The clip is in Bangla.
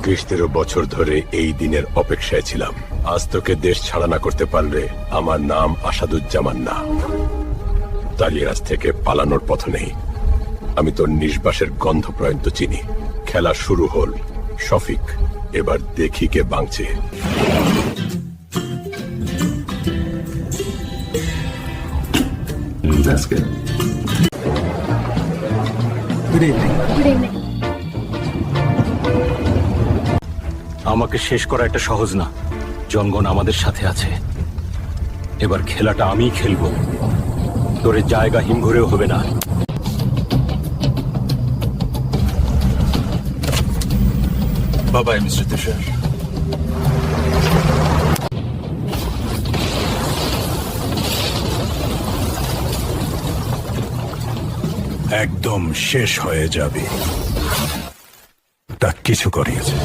20-13 বছর ধরে এই দিনের অপেক্ষায় ছিলাম। আজ তোকে দেশ ছাড়া না করতে পারলে আমার নাম আসাদুজ্জামান না। তালিয়াস থেকে পালানোর পথ নেই। আমি তোর নিঃশ্বাসের গন্ধ পর্যন্ত চিনি। খেলা শুরু হল শফিক, এবার দেখি কে বাঁচে। That's good. Good evening. Good evening. আমাকে শেষ করা একটা সহজ না। জনগণ আমাদের সাথে আছে। এবার খেলাটা আমিই খেলবো। তোর জায়গা হিমঘরেও হবে না। Bye-bye, Mr. Tushar. একদম শেষ হয়ে যাবে। তা কিছু করিয়েছে।